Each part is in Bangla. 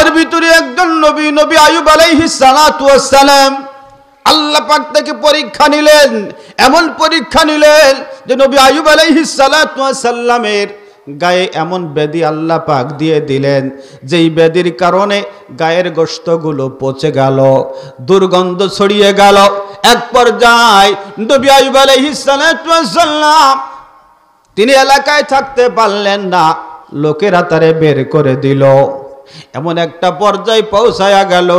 তার ভিতরে একজন নবী, নবী আইয়ুব আলাইহিস সালাতু ওয়াস সালাম। আল্লাহ পাক তাকে পরীক্ষা নিলেন, এমন পরীক্ষা নিলেন যে নবী আইয়ুব আলাইহিস সালাতু ওয়াস সালামের গায়ে এমন ব্যাধি আল্লাহ পাক দিয়ে দিলেন, যেই ব্যাধির কারণে গায়ের গোশতগুলো পচে গেল, দুর্গন্ধ ছড়িয়ে গেল। এক পর্যায়ে নবী আইয়ুব আলাইহিস সালাতু ওয়াস সালাম তিনি এলাকায় থাকতে পারলেন না, লোকেরা তারে বের করে দিল। এমন একটা পর্যায়ে পৌঁছায়া গেল,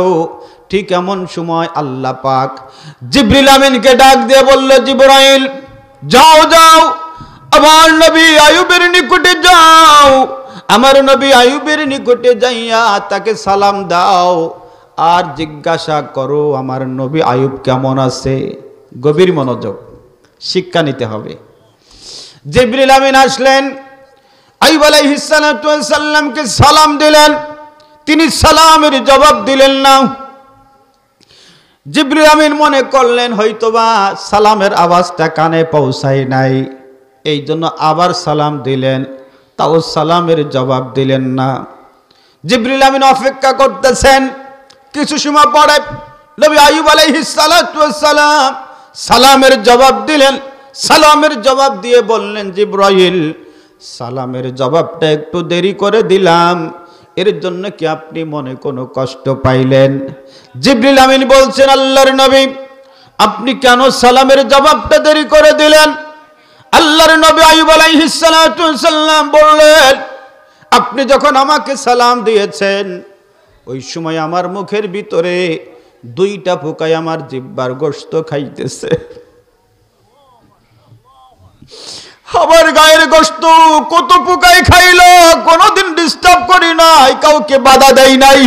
ঠিক এমন সময় আল্লাহ পাক জিবরিল আমিনকে ডাক দিয়ে বলল, জিবরাইল যাও যাও, আমার নবী আইয়ুবের নিকটে যাও, আমার নবী আইয়ুবের নিকটে যাইয়া তাকে সালাম দাও আর জিজ্ঞাসা করো আমার নবী আইয়ুব কেমন আছে। গভীর মনোযোগ, শিক্ষা নিতে হবে। জিবরিল আমিন আসলেন, আইয়ুব আলাইহিস সালাতু ওয়াস সালামকে সালাম দিলেন, তিনি সালামের জবাব দিলেন না। জিবরিল আমিন মনে করলেন হয়তোবা সালামের আওয়াজটা কানে পৌঁছায় নাই, এই জন্য আবার সালাম দিলেন, তাও সালামের জবাব দিলেন না। জিবরিল আমিন অপেক্ষা করতেছেন। কিছু সময় পরে নবী আইয়ুব আলাইহিস সালাতু ওয়াস সালাম সালামের জবাব দিলেন। সালামের জবাব দিয়ে বললেন, জিবরাইল সালামের জবাবটা একটু দেরি করে দিলাম, এর জন্য কি আপনি মনে কোনো কষ্ট পাইলেন? জিবরিল আমিন বলছেন, আল্লাহর নবী আপনি কেন সালামের জবাবটা দেরি করে দিলেন? আল্লাহর নবী আইয়ুব আলাইহিস সালাতু ওয়াস সালাম বললেন, আপনি যখন আমাকে সালাম দিয়েছেন ওই সময় আমার মুখের ভিতরে দুইটা পোকায় আমার জিহ্বার গোশত খাইতেছে। আমার গায়ের গোশত কত পোকায় খাইলো, কোনোদিন ডিস্টার্ব করি নাই, কাউকে বাধা দেই নাই।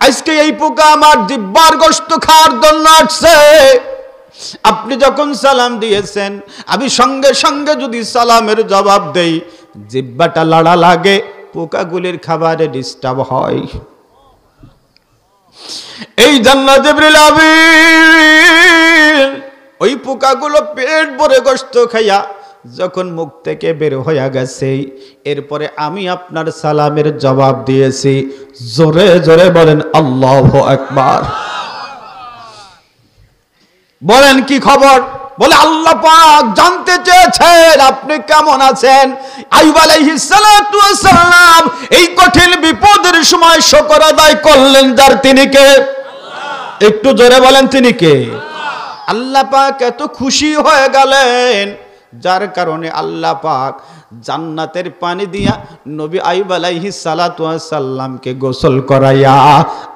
আজকে এই পোকা আমার জিহ্বার গোশত খাওয়ার জন্য আসছে। আপনি যখন সালাম দিয়েছেন আমি সঙ্গে সঙ্গে যদি সালামের জবাব দেই, জিহ্বাটা লাড়া লাগে, পোকাগুলির খাবারে ডিস্টার্ব হয়। এই জন্য জিবরিল আমিন ওই পোকাগুলো পেট ভরে গোশত খাইয়া যখন মুখ থেকে বের হয়ে গেছে, এরপরে আমি আপনার সালামের জবাব দিয়েছি। জোরে জোরে বলেন আল্লাহু আকবার। বলেন কি খবর? বলে আল্লাহ পাক জানতে চেয়েছেন আপনি কেমন আছেন। আইয়ুব আলাইহিস সালাতু ওয়াস সালাম এই কঠিন বিপদের সময় শুকর আদায় করলেন, যার তিনি কে? একটু জোরে বলেন তিনি কে? আল্লাহ পাক এত খুশি হয়ে গেলেন, যার কারণে আল্লাহ পাক জান্নাতের পানি দিয়া নবী আইয়ুব আলাইহিস সালাতু ওয়াস সালামকে গোসল করাইয়া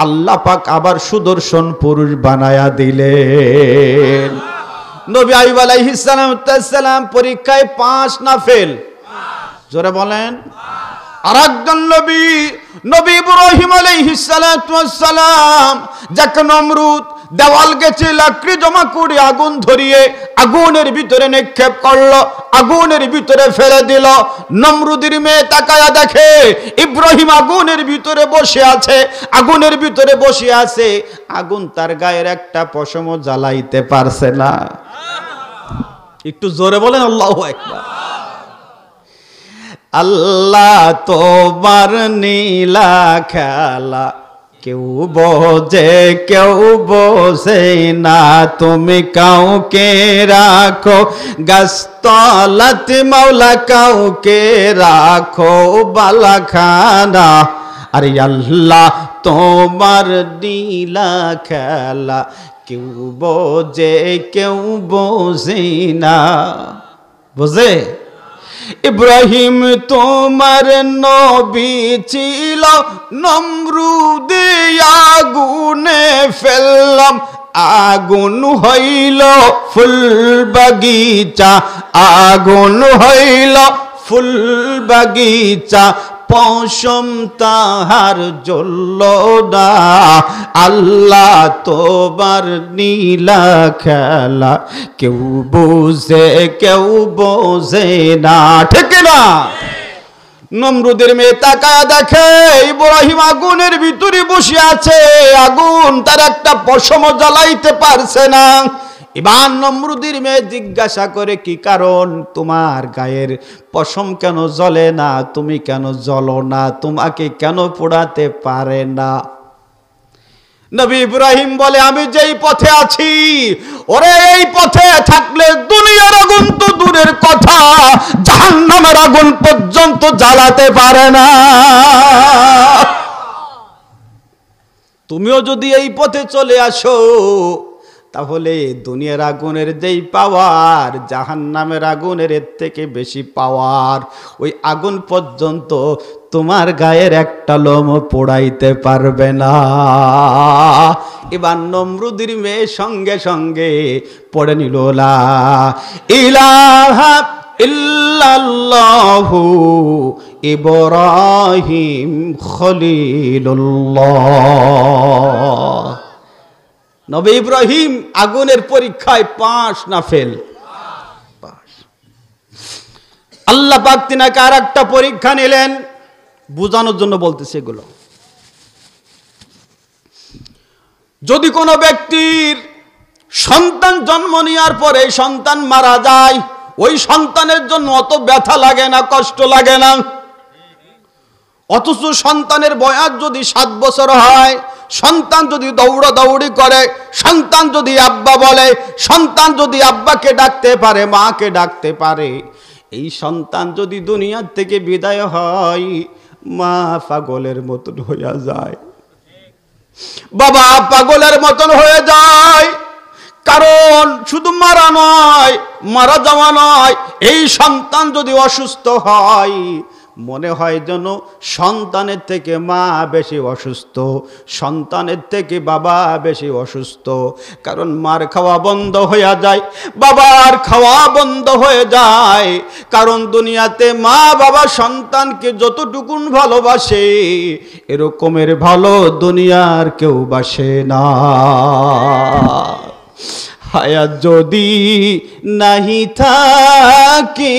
আল্লাহ পাক আবার সুদর্শন পুরুষ বানায়া দিলেন। নবী আইয়ুব আলাইহিস সালাম পরীক্ষায় পাস না ফেল? জোরে বলেন। আর একজন নবী, নবী ইব্রাহিম আলাইহিস সালাতু ওয়াস সালাম, যাকে নমরুদ দেওয়াল গেছে লাকড়ি জমা করে আগুন ধরিয়ে আগুনের ভিতরে নিক্ষেপ করলো, আগুনের ভিতরে ফেলে দিল। নমরুদের মেয়ে তাকায়া দেখে ইব্রাহিম আগুনের ভিতরে বসে আছে, আগুনের ভিতরে বসে আছে, আগুন তার গায়ের একটা পশমও জ্বালাইতে পারছে না। একটু জোরে বলেন আল্লাহু আকবার। আল্লাহ তোমার নীলা খেলা কেউ বোঝে কেউ বোঝে না, তুমি কাউকে রাখো গাছতলাত মাওলা, কাউকে রাখো বালাখানা। আরে আল্লাহ তোমার নীলা খেলা কেউ বোঝে কেউ বোঝে না। বোঝে? ইব্রাহিম তোমার নবী ছিল, নমরুদে আগুনে ফেললাম, আগুন হইল ফুল বাগিচা, আগুন হইল ফুল বাগিচা, পশম তাহার জ্বলল না। আল্লাহ তোমার নীলা খেলা কেউ বোঝে কেউ বোঝে না, ঠিক না? নমরুদের মেয়ে তাকায়া দেখে ইব্রাহিম আগুনের ভিতরে বসে আছে, আগুন তার একটা পশম জ্বালাইতে পারছে না। এবার নমরুদের মেয়ে জিজ্ঞাসা করে, কি কারণ, তোমার গায়ের পশম কেন জ্বলে না, তুমি কেন জ্বলো না, তোমাকে কেন পোড়াতে পারে না? নবী ইব্রাহিম বলে, আমি যেই পথে আছি, ওরে এই পথে থাকলে দুনিয়ার আগুন তো দূরের কথা, জাহান্নামের আগুন পর্যন্ত জ্বালাতে পারে না। তুমিও যদি এই পথে চলে আসো, তাহলে দুনিয়ার আগুনের যেই পাওয়ার, জাহান্নামের আগুনের এর থেকে বেশি পাওয়ার। ওই আগুন পর্যন্ত তোমার গায়ের একটা লোমও পোড়াইতে পারবে না। এবার নমরুদের মেয়ে সঙ্গে সঙ্গে পড়ে নিল, লা ইলাহা ইল্লাল্লাহু ইব্রাহিম খলিলুল্লাহ। নবী ইব্রাহিম আগুনের পরীক্ষায় পাস না ফেল? পাস। আল্লাহ পাক তিনাকে আর একটা পরীক্ষা নিলেন, বোঝানোর জন্য বলতেছে এগুলো। যদি কোনো ব্যক্তির সন্তান জন্ম নেওয়ার পরে সন্তান মারা যায়, ওই সন্তানের জন্য অত ব্যথা লাগে না, কষ্ট লাগে না। অথচ সন্তানের বয়স যদি 7 বছর হয়, সন্তান যদি দৌড়াদৌড়ি করে, সন্তান যদি আব্বা বলে, সন্তান যদি আব্বাকে ডাকতে পারে, মাকে ডাকতে পারে, এই সন্তান যদি দুনিয়ার থেকে বিদায় হয়, মা পাগলের মতন হয়ে যায়, বাবা পাগলের মতন হয়ে যায়। কারণ শুধু মারা নয়, মারা যাওয়া নয়, এই সন্তান যদি অসুস্থ হয়, মনে হয় যেন সন্তানের থেকে মা বেশি অসুস্থ, সন্তানের থেকে বাবা বেশি অসুস্থ। কারণ মার খাওয়া বন্ধ হয়ে যায়, বাবার খাওয়া বন্ধ হয়ে যায়। কারণ দুনিয়াতে মা বাবা সন্তানকে যতটুকুন ভালোবাসে, এরকমের ভালো দুনিয়ার কেউ বাসে না। হায়াত যদি নাহি থাকি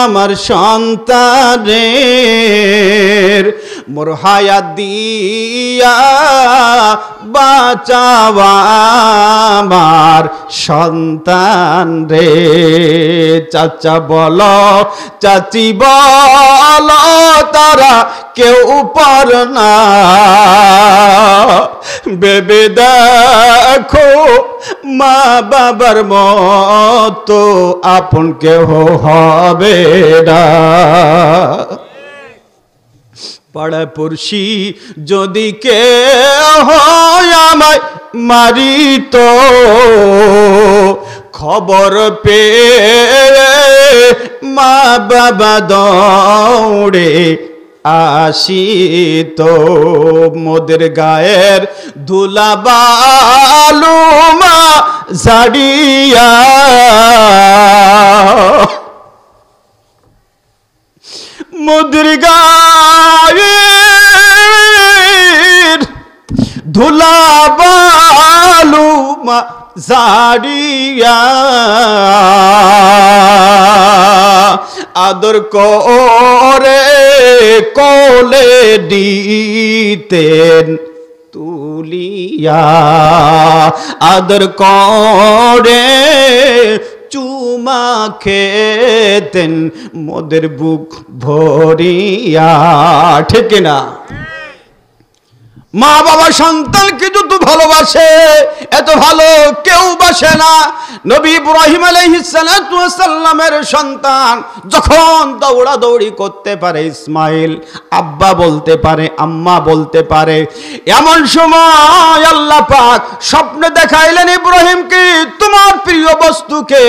আমার সন্তানের, মোর হায়াত দিয়া বাঁচাওয়া আমার সন্তান রে। চাচা বলো, চাচি বলো, তারা কেউ পার না, ভেবে দেখো মা বাবার মতো আপন কেউ হবে না। পাড়া পড়শি যদি কে হয় আমায় মারিত, খবর পেয়ে মা বাবা দৌড়ে আসিত, মোদের গায়ের ধুলা বালু মা ঝাড়িয়া, মোদের গায়ের ধুলা বালু মা ঝাড়িয়া, আদর করে কোলে দিতেন তুলিয়া, আদর করে চুমা খেতেন মোদের বুক ভরিয়া। ঠিক না? মা বাবা সন্তানকে যত ভালোবাসে, এত ভালো কেউ বাসে না। নবী ইব্রাহিম আলাইহিস সালাতু ওয়াস সালামের সন্তান যখন দৌড়াদৌড়ি করতে পারে, ইসমাইল আব্বা বলতে পারে, আম্মা বলতে পারে, এমন সময় আল্লাহ পাক স্বপ্নে দেখাইলেন ইব্রাহিমকে, তোমার প্রিয় বস্তুকে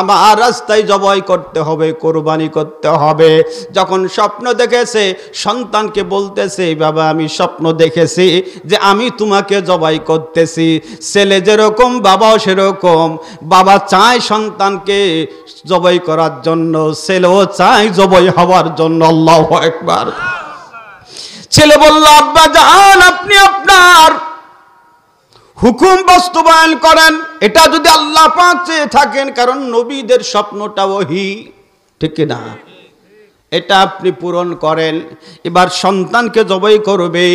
আমার রাস্তায় জবাই করতে হবে, কোরবানি করতে হবে। যখন স্বপ্ন দেখেছে, সন্তানকে বলতেছে, বাবা আমি স্বপ্ন দেখেছি যে আমি তোমাকে জবাই করতেছি। ছেলে যেরকম বাবাও সেরকম, বাবা চায় সন্তানকে জবাই করার জন্য, ছেলেও চায় জবাই হওয়ার জন্য। আল্লাহু আকবার। ছেলে বলল, আব্বা জান আপনি আপনার হুকুম বাস্তবায়ন করেন, এটা যদি আল্লাহ পাক চেয়ে থাকেন, কারণ নবীদের স্বপ্নটা ওহী, ঠিক না? এটা আপনি পূরণ করেন। এবার সন্তানকে জবাই করবে,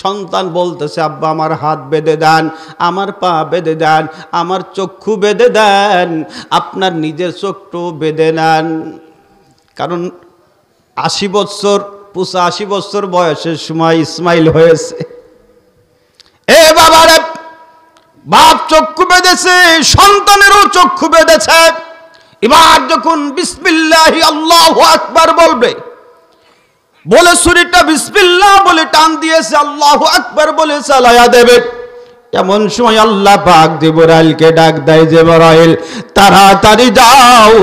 সন্তান বলতেছে আব্বা আমার হাত বেঁধে দেন, আমার পা বেঁধে দেন, আমার চক্ষু বেঁধে দেন, আপনার নিজের চোখটাও বেঁধে নেন। কারণ 80 বছর 85 বছর বয়সের সময় ইসমাইল হয়েছে। এ বাবারে, বাপ চক্ষু বেঁধেছে, সন্তানেরও চক্ষু বেঁধেছে। এবার যখন বিসমিল্লাহি আল্লাহু আকবার বলবে, বলে ছুরিটা বিসমিল্লাহ বলে টান দিয়েছে, আল্লাহু আকবার বলে চালায়া দেবে। এমন সময় আল্লাহ পাক জিবরাইলকে ডাক দেয়, জিবরাইল তাড়াতাড়ি যাও,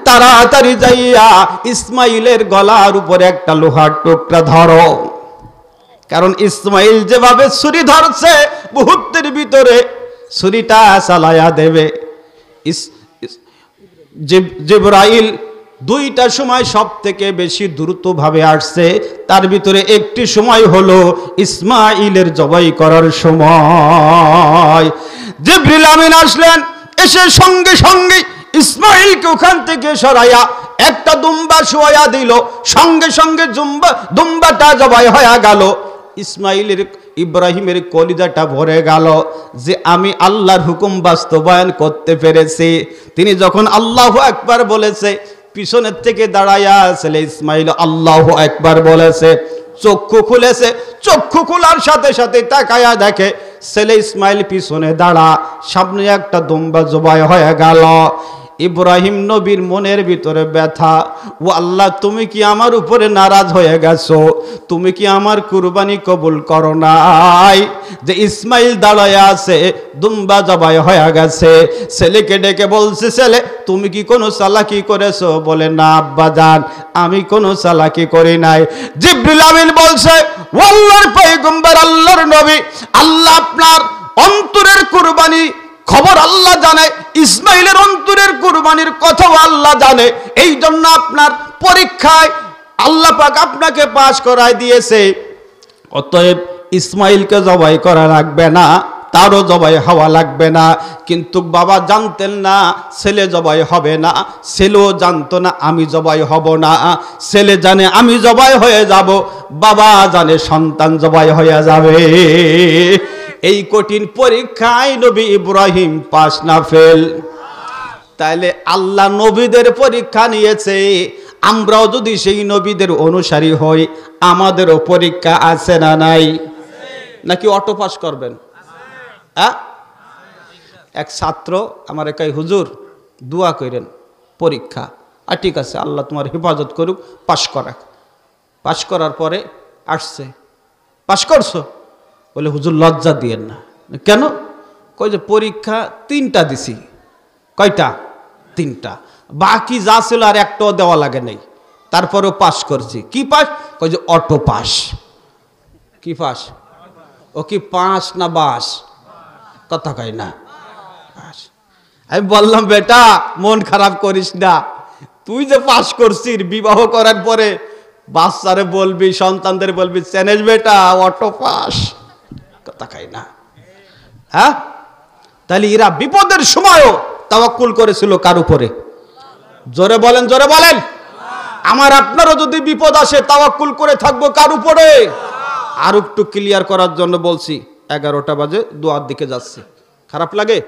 তাড়াতাড়ি যাইয়া ইসমাইলের গলার উপরে একটা লোহার টুকরা ধরো। কারণ ইসমাইল যেভাবে ছুরি ধরছে মুহূর্তের ভিতরে ছুরিটা চালায়া দেবে। জিবরাইল দুইটা সময় সব থেকে বেশি দ্রুতভাবে আসছে, তার ভিতরে একটি সময় হলো ইসমাইলের জবাই করার সময়। জিবরিল আমিন আসলেন, এসে সঙ্গে সঙ্গে ইসমাইলকে ওখান থেকে সরাইয়া একটা দুম্বা শোয়া দিল, সঙ্গে সঙ্গে দুম্বাটা জবাই হয়ে গেল। ইসমাইলের ইব্রাহিমের কলিজাটা ভরে গেল যে আমি আল্লাহর হুকুম বাস্তবায়ন করতে পেরেছি। তিনি যখন আল্লাহু আকবার বলেছে, পিছনের থেকে দাঁড়াইয়া ছেলে ইসমাইল আল্লাহু আকবার বলেছে, চক্ষু খুলেছে, চক্ষু খোলার সাথে সাথে তাকায়া দেখে ছেলে ইসমাইল পিছনে দাঁড়া, সামনে একটা দুম্বা জবাই হয়ে গেল। ইব্রাহিম নবীর মনের ভিতরে ব্যথা, ও আল্লাহ তুমি কি আমার উপরে নারাজ হয়ে গেছো? তুমি কি আমার কুরবানি কবুল করো নাই? যে ইসমাইল দাঁড়ায় আছে, দুম্বা জবাই হয়ে গেছে। ছেলেকে ডেকে বলছে, ছেলে তুমি কি কোনো চালাকি করেছো? বলে না আব্বা জান, আমি কোনো চালাকি করি নাই। জিবরিল আমিন বলছে, ও আল্লাহর পয়গম্বর, আল্লাহর নবী, আল্লাহ আপনার অন্তরের কুরবানি খবর আল্লাহ জানে, ইসমাইলের অন্তরের কুরবানির কথাও আল্লাহ জানে। এই জন্য আপনার পরীক্ষায় আল্লাহ পাক আপনাকে পাশ করায় দিয়েছে। অতএব ইসমাইলকে জবাই করা লাগবে না, তারও জবাই হওয়া লাগবে না। কিন্তু বাবা জানতেন না ছেলে জবাই হবে না, ছেলেও জানতো না আমি জবাই হব না। ছেলে জানে আমি জবাই হয়ে যাব, বাবা জানে সন্তান জবাই হয়ে যাবে। এই কঠিন পরীক্ষায় নবী ইব্রাহিম পাস না ফেল। তাইলে আল্লাহ নবীদের পরীক্ষা নিয়েছে, আমরাও যদি সেই নবীদের অনুসারী হই আমাদেরও পরীক্ষা আছে না নাই? নাকি অটো পাস করবেন? হ্যাঁ, এক ছাত্র আমার একাই, হুজুর দোয়া করেন পরীক্ষা। আর ঠিক আছে, আল্লাহ তোমার হেফাজত করুক, পাস করাক। পাস করার পরে আসছে, পাস করছো? বলে হুজুর লজ্জা দিয়েন না। কেন? কই যে পরীক্ষা 3টা দিছি। কয়টা? 3টা। বাকি যা ছিল আর একটাও দেওয়া লাগে নাই, তারপরেও পাস করছি। কি পাস? কই যে অটো পাস। কি পাস? ও কি পাস না বাস? কথা কয় না। আমি বললাম বেটা মন খারাপ করিস না, তুই যে পাস করছিস, বিবাহ করার পরে বাচ্চারে বলবি, সন্তানদের বলবি, চেনেস বেটা অটো পাস। কথা কয় না। হ্যাঁ, তাহলে এরা বিপদের সময়ও তাওয়াক্কুল করেছিল কার উপরে? জোরে বলেন, জোরে বলেন। আমার আপনারও যদি বিপদ আসে তাওয়াক্কুল করে থাকবো কার উপরে? আর একটু ক্লিয়ার করার জন্য বলছি, 11টা বাজে, দোয়ার দিকে যাচ্ছি। খারাপ লাগে?